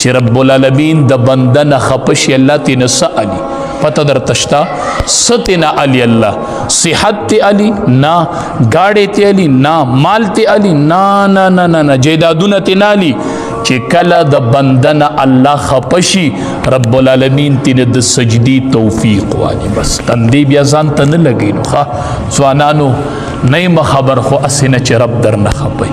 چې رب العالمین د بنده نه خپشي الله تینا سألی پته در تشتا ستنا علی الله صحت تی علی نا گاڑی تی علی نا مال تی علی نا نا نا نا نا جیدادون تی نالی چې کله د بنده نه الله خپشي رب العالمین تینا د سجدی توفیق والی بس تندی بیا ځان ته نه لګی نو ښه ځوانانو نیم خبر خو اسنه چې رب در نه خپي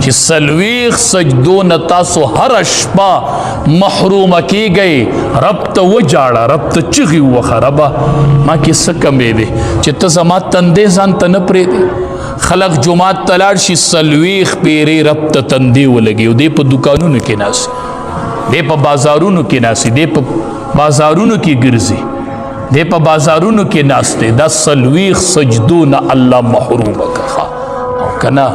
چې سلويخ سجدو نه تاسو هر شپه محروم کیږئ رب ته وجاړه رب ته چغي وخربه ما کې څه کمې دی چې ته زما تندې ځان ته نه پرېږدې خلق جمعات ته لاړ شي سلويخ پیرې رب ته تندې ولګي او دی په دوکانونو کې ناست دی په بازارونو کې ناست دی په بازارونو کې ګرځي دی په بازارونو کې ناست دی دا سلويخ سجدو نه الله محروم کړه او کنا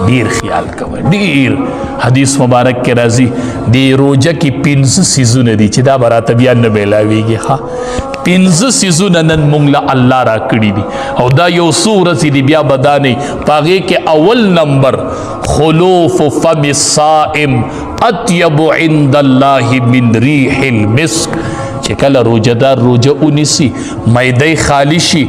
ډیر خیال کوي ډیر حدیث مبارک کې راځي دی روزه کې 5 سيزونه دي چې دا براته بیا نه بیلاویږي ها 5 سيزونه نن مونږ له الله را کړی دي او دا یو سورت دی بیا بدانه پاغه کې اول نمبر خلوف فم الصائم اطيب عند الله من ريح المسك چې کله روزدار روزه اونیسی مایده خالی شي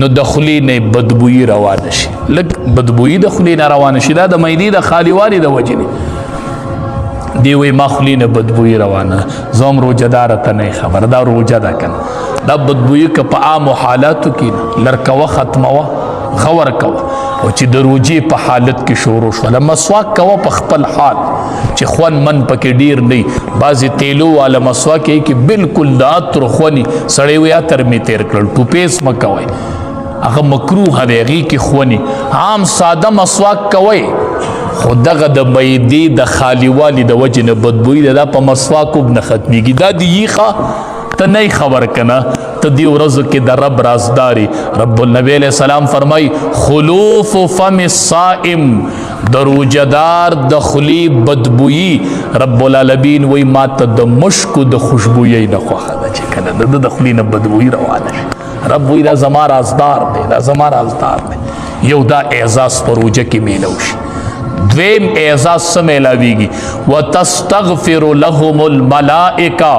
نو د خلی نه بدبوئی روانه شي لکه بدبوئی د خلی نه روانه شي دا د مایده د خالیوالي د وجنه دی وی ما خلی نه بدبوئی روانه زوم روزدار ته نه خبر دا روزه ده کنه دا بدبوئی که په عام حالاتو کې لړکوه ختموه غور کوه او چې د روزې په حالت کې شروع شوله مسواک کوه په خپل حال چې خوان من پکې ډیر نه بعضې تیلو والا مسواک یې کې بالکل د عطر خواني سړی وی عطر مې تیر کړل ټوپیس مه کوئ هغه مکروه دی هغې کې خواني عام ساده مسواک کوئ خو دغه د معدې د خالیوالي د وجې نه بدبوئی ده دا په مسواک هم نه ختمیږي دا د یخه ته نه خبر کنه ته دی ورځو کې د رب رازداري رب النبی علیہ السلام فرمای خلوف فم الصائم د روزدار د خلی بدبوئی رب العالمین وی ما ته د مشک د خوشبوئی نه خوښه ده چې کنه د خلی نه بدبوئی روانه شي رب وی دا زما رازدار دی دا زما رازدار دی یو دا اعزاز پر روزه کې میلو شي دویم اعزاز سم ملاویږي وتستغفر لهم الملائکه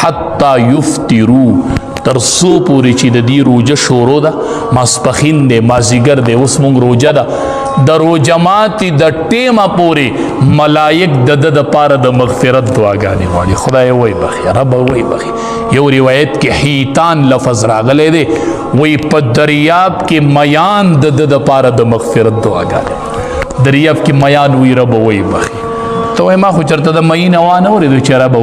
حتی یفتروا تر سو پوری چې د دې روزه شروع ده ماسپخین دی مازیګر دی اوس مونږ روزه ده د روزه ماتي د ټیمه پورې ملائک د پاره د مغفرت دعاګانې غواړي خدای وی بخي رب وی بخي یو روایت کې حیتان لفظ راغلی دی وی په دریاب کې میان د پاره د مغفرت دعاګانې دریاب کې میان وی رب وی بخي ته وای ما خو چرته د مې نه وانه ورېدو چې رب